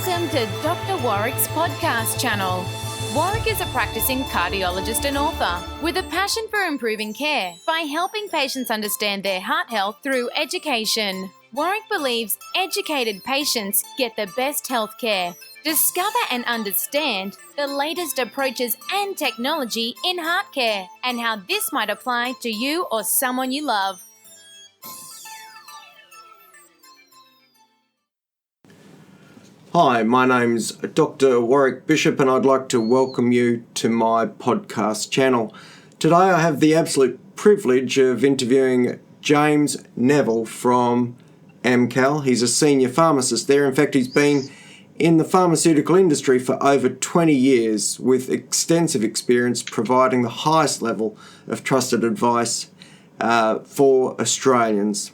Welcome to Doctor Warrick's podcast channel. Warwick is a practising cardiologist and author with a passion for improving care by helping patients understand their heart health through education. Warwick believes educated patients get the best health care. Discover and understand the latest approaches and technology in heart care and how this might apply to you or someone you love. Hi, my name's Doctor Warrick Bishop and I'd like to welcome you to my podcast channel. Today I have the absolute privilege of interviewing James Neville from Amcal. He's a senior pharmacist there. In fact, he's been in the pharmaceutical industry for over 20 years with extensive experience providing the highest level of trusted advice for Australians.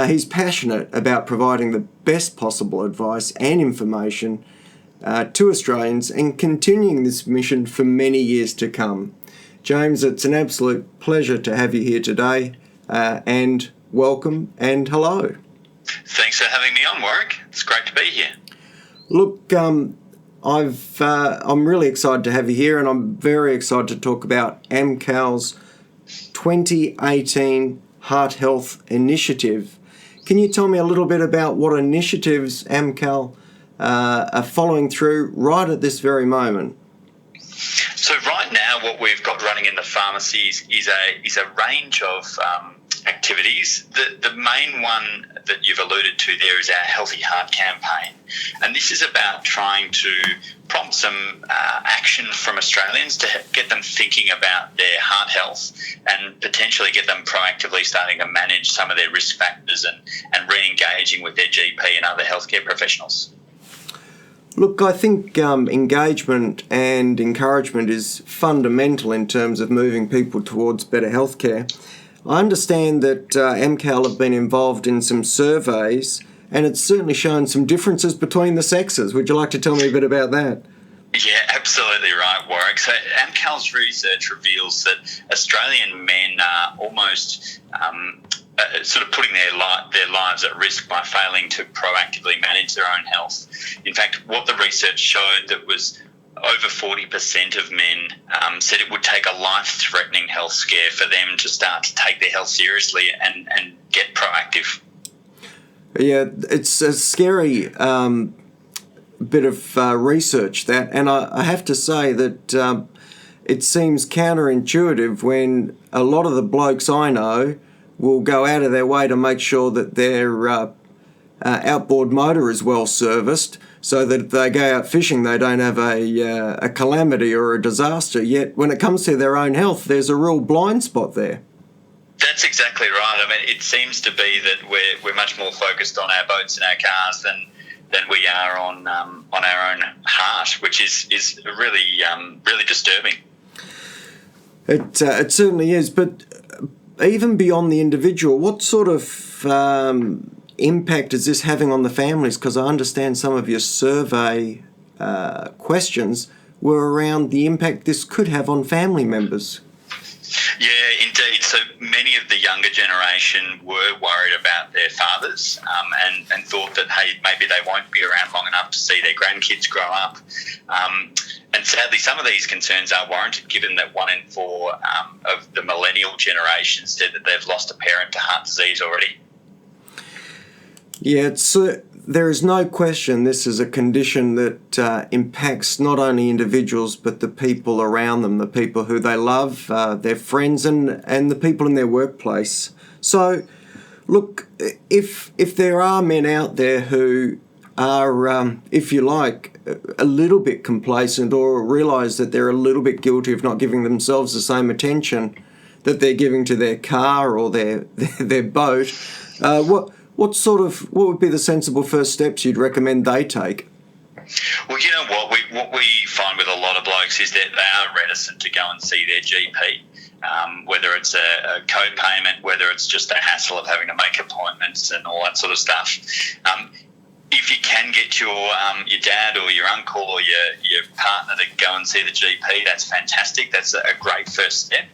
He's passionate about providing the best possible advice and information to Australians and continuing this mission for many years to come. James, it's an absolute pleasure to have you here today, and welcome and hello. Thanks for having me on, Warwick. It's great to be here. Look, I'm really excited to have you here, and I'm very excited to talk about Amcal's 2018 Heart Health Initiative. Can you tell me a little bit about what initiatives Amcal are following through right at this very moment? So right now what we've got running in the pharmacies is a range of activities. The main one that you've alluded to there is our Healthy Heart campaign. And this is about trying to prompt some action from Australians to get them thinking about their heart health and potentially get them proactively starting to manage some of their risk factors and re-engaging with their GP and other healthcare professionals. Look, I think engagement and encouragement is fundamental in terms of moving people towards better healthcare. I understand that Amcal have been involved in some surveys and it's certainly shown some differences between the sexes. Would you like to tell me a bit about that? Yeah, absolutely right, Warwick. So Amcal's research reveals that Australian men are almost sort of putting their lives at risk by failing to proactively manage their own health. In fact, what the research showed that was over 40% of men said it would take a life-threatening health scare for them to start to take their health seriously and get proactive. Yeah, it's a scary bit of research that, and I have to say that it seems counterintuitive when a lot of the blokes I know will go out of their way to make sure that their outboard motor is well serviced so that if they go out fishing they don't have a calamity or a disaster. Yet when it comes to their own health, there's a real blind spot there. That's exactly right. I mean, it seems to be that we're much more focused on our boats and our cars than we are on our own heart, which is really disturbing. It certainly is. But even beyond the individual, what sort of impact is this having on the families? Because I understand some of your survey questions were around the impact this could have on family members. Yeah, indeed. So many of the younger generation were worried about their fathers and thought that, hey, maybe they won't be around long enough to see their grandkids grow up. And sadly, some of these concerns are warranted, given that 1 in 4 of the millennial generation said that they've lost a parent to heart disease already. Yeah, there is no question this is a condition that impacts not only individuals but the people around them, the people who they love, their friends and the people in their workplace. So, look, if there are men out there who are, if you like, a little bit complacent or realise that they're a little bit guilty of not giving themselves the same attention that they're giving to their car or their boat, what would be the sensible first steps you'd recommend they take? Well, you know what we find with a lot of blokes is that they are reticent to go and see their GP, whether it's a co-payment, whether it's just a hassle of having to make appointments and all that sort of stuff. If you can get your dad or your uncle or your partner to go and see the GP, that's fantastic. That's a great first step.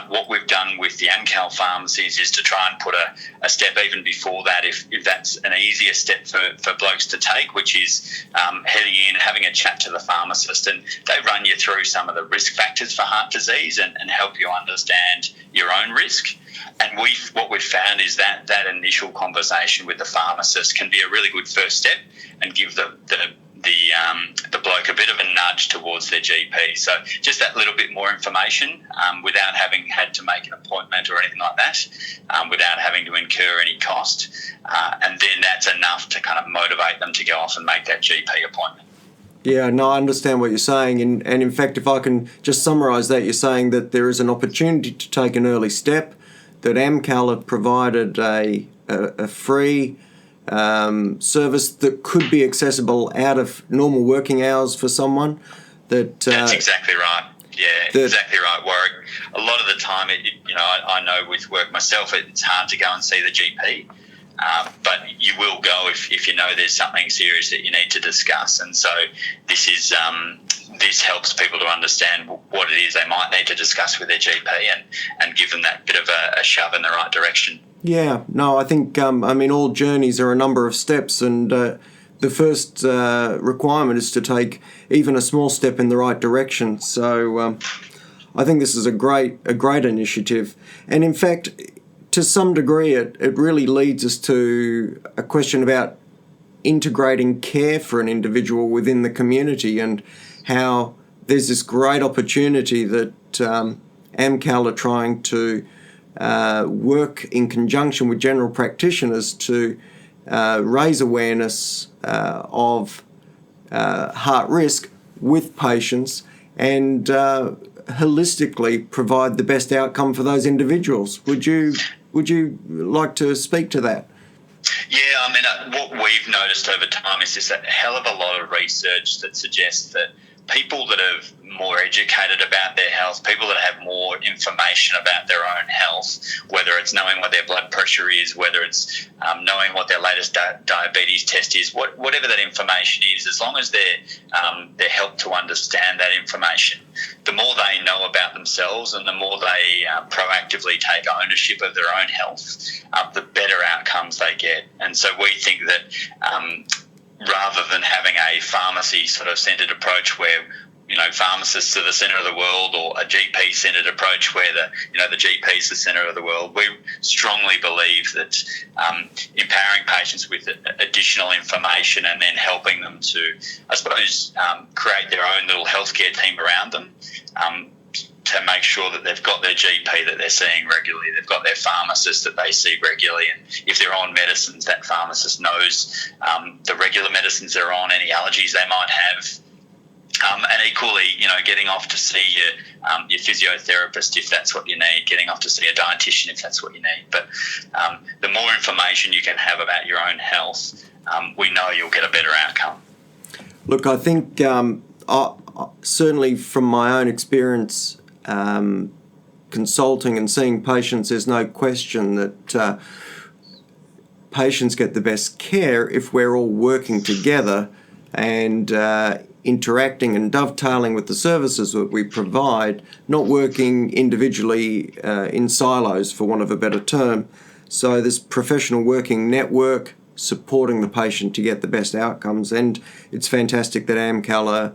what we've done with the Amcal pharmacies is to try and put a step even before that, if that's an easier step for blokes to take, which is heading in, having a chat to the pharmacist, and they run you through some of the risk factors for heart disease and help you understand your own risk. And what we've found is that initial conversation with the pharmacist can be a really good first step and give the bloke a bit of a nudge towards their GP. So just that little bit more information without having had to make an appointment or anything like that, without having to incur any cost. And then that's enough to kind of motivate them to go off and make that GP appointment. Yeah, no, I understand what you're saying. And in fact, if I can just summarise that, you're saying that there is an opportunity to take an early step, that Amcal have provided a free service that could be accessible out of normal working hours for someone. That's exactly right. Yeah, exactly right, Warwick. A lot of the time, I know with work myself, it's hard to go and see the GP, but you will go if you know there's something serious that you need to discuss. And so this helps people to understand what it is they might need to discuss with their GP and give them that bit of a shove in the right direction. Yeah, no, I think, all journeys are a number of steps, and the first requirement is to take even a small step in the right direction. So I think this is a great initiative. And in fact, to some degree, it really leads us to a question about integrating care for an individual within the community, and how there's this great opportunity that Amcal are trying to work in conjunction with general practitioners to raise awareness of heart risk with patients and holistically provide the best outcome for those individuals. Would you like to speak to that? Yeah, what we've noticed over time is just a hell of a lot of research that suggests that people that are more educated about their health, people that have more information about their own health, whether it's knowing what their blood pressure is, whether it's knowing what their latest diabetes test is, whatever that information is, as long as they're helped to understand that information, the more they know about themselves and the more they proactively take ownership of their own health, the better outcomes they get. And so we think that rather than having a pharmacy sort of centred approach where pharmacists are the centre of the world, or a GP-centred approach where the GP is the centre of the world, we strongly believe that empowering patients with additional information and then helping them to, I suppose, create their own little healthcare team around them, to make sure that they've got their GP that they're seeing regularly, they've got their pharmacist that they see regularly, and if they're on medicines, that pharmacist knows the regular medicines they're on, any allergies they might have. And equally, getting off to see your physiotherapist if that's what you need, getting off to see a dietitian if that's what you need. But the more information you can have about your own health, we know you'll get a better outcome. Look, I think certainly from my own experience consulting and seeing patients, there's no question that patients get the best care if we're all working together and interacting and dovetailing with the services that we provide, not working individually in silos, for want of a better term. So this professional working network supporting the patient to get the best outcomes, and it's fantastic that Amcal are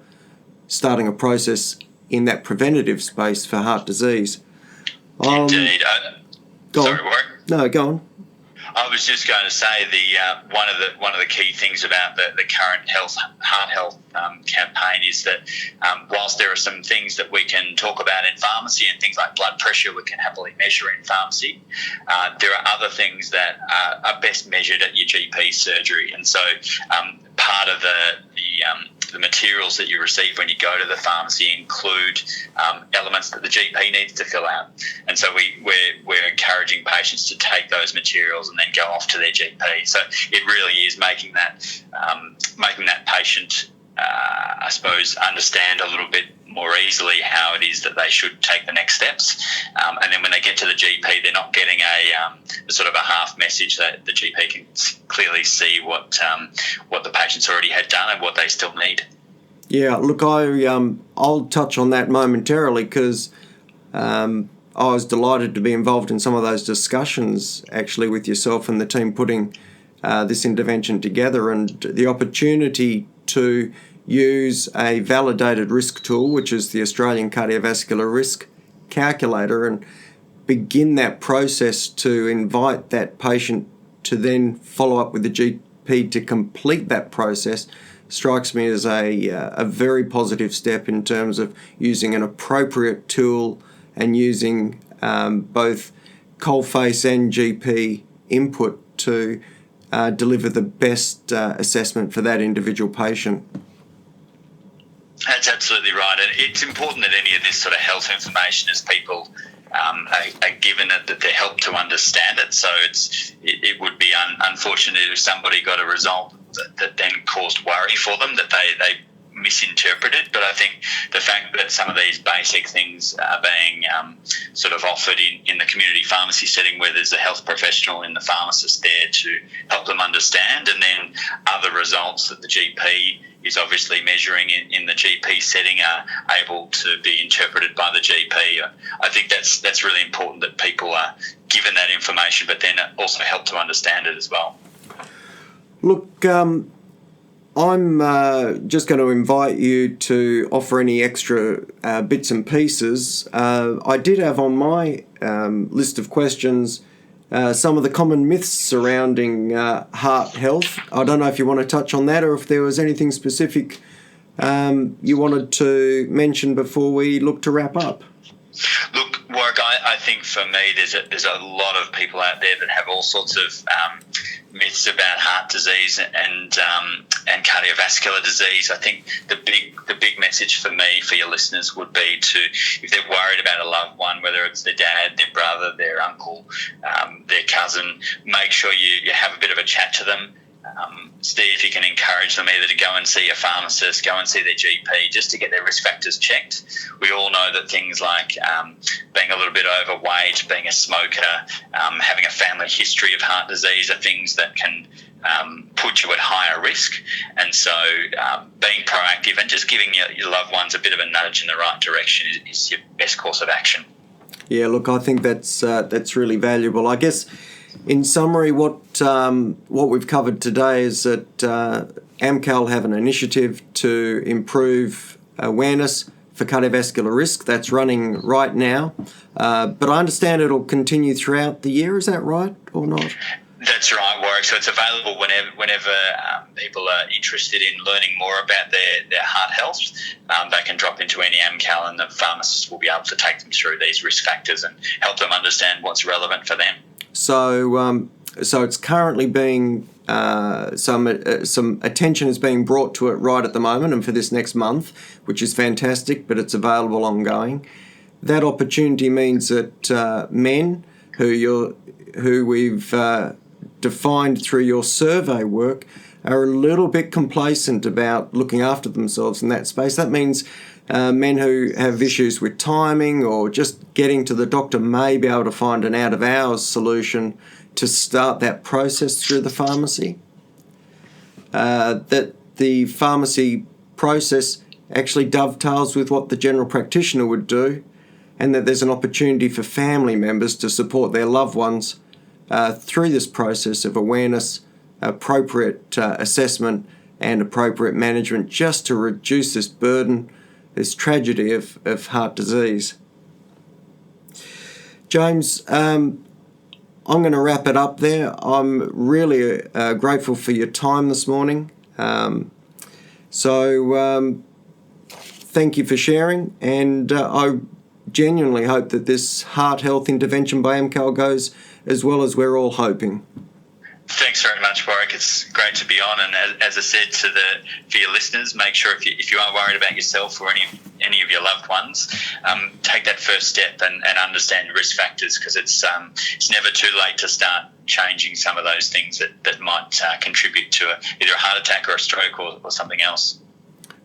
starting a process in that preventative space for heart disease. Indeed. Sorry, Warwick. No, go on. I was just going to say one of the key things about the current heart health campaign is that whilst there are some things that we can talk about in pharmacy and things like blood pressure we can happily measure in pharmacy, there are other things that are best measured at your GP surgery. And so part of the materials that you receive when you go to the pharmacy include elements that the GP needs to fill out. And so we're encouraging patients to take those materials and then go off to their GP. So it really is making that patient, I suppose, understand a little bit more easily how it is that they should take the next steps. And then when they get to the GP, they're not getting a sort of a half message, that the GP can clearly see what the patient's already had done and what they still need. Yeah, look, I'll touch on that momentarily because I I was delighted to be involved in some of those discussions actually with yourself and the team putting this intervention together, and the opportunity to use a validated risk tool, which is the Australian Cardiovascular Risk Calculator, and begin that process to invite that patient to then follow up with the GP to complete that process strikes me as a very positive step in terms of using an appropriate tool and using both coalface and GP input to deliver the best assessment for that individual patient. That's absolutely right. And it's important that any of this sort of health information, as people are given it, that they're helped to understand it. So it would be unfortunate if somebody got a result that then caused worry for them, that they misinterpreted. But I think the fact that some of these basic things are being sort of offered in the community pharmacy setting, where there's a health professional and the pharmacist there to help them understand, and then other results that the GP is obviously measuring in the GP setting are able to be interpreted by the GP. I think that's really important, that people are given that information, but then also help to understand it as well. Look, I'm just going to invite you to offer any extra bits and pieces. I did have on my list of questions some of the common myths surrounding heart health. I don't know if you want to touch on that, or if there was anything specific you wanted to mention before we look to wrap up. Look, Warwick, I think for me there's a lot of people out there that have all sorts of myths about heart disease and cardiovascular disease. I think the big message for me, for your listeners, would be to, if they're worried about a loved one, whether it's their dad, their brother, their uncle, their cousin, make sure you have a bit of a chat to them. See if you can encourage them either to go and see a pharmacist, go and see their GP, just to get their risk factors checked. We all know that things like being a little bit overweight, being a smoker, having a family history of heart disease are things that can put you at higher risk. And so being proactive and just giving your loved ones a bit of a nudge in the right direction is your best course of action. Yeah, look, I think that's really valuable. I guess, in summary, what we've covered today is that Amcal have an initiative to improve awareness for cardiovascular risk. That's running right now, but I understand it'll continue throughout the year. Is that right or not? That's right, Warwick. So it's available whenever people are interested in learning more about their heart health. They can drop into any Amcal, and the pharmacist will be able to take them through these risk factors and help them understand what's relevant for them. So it's currently being some attention is being brought to it right at the moment, and for this next month, which is fantastic. But it's available ongoing. That opportunity means that men who we've defined through your survey work are a little bit complacent about looking after themselves in that space. That means men who have issues with timing or just getting to the doctor may be able to find an out-of-hours solution to start that process through the pharmacy. That the pharmacy process actually dovetails with what the general practitioner would do, and that there's an opportunity for family members to support their loved ones through this process of awareness, appropriate assessment and appropriate management, just to reduce this burden, this tragedy of heart disease. James, I'm going to wrap it up there. I'm really grateful for your time this morning. So thank you for sharing, and I genuinely hope that this heart health intervention by Amcal goes as well as we're all hoping. Thanks very much, Warwick. It's great to be on. And as I said for your listeners, make sure if you are worried about yourself or any of your loved ones, take that first step and understand your risk factors, because it's never too late to start changing some of those things that might contribute to either a heart attack or a stroke or something else.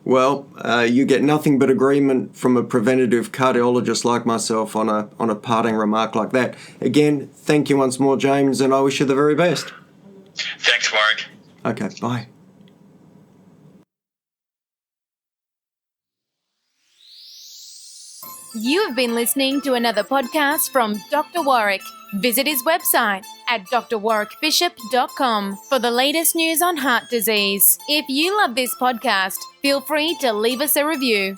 Well, you get nothing but agreement from a preventative cardiologist like myself on a parting remark like that. Again, thank you once more, James, and I wish you the very best. Thanks, Warwick. Okay, bye. You have been listening to another podcast from Dr. Warrick. Visit his website at drwarwickbishop.com for the latest news on heart disease. If you love this podcast, feel free to leave us a review.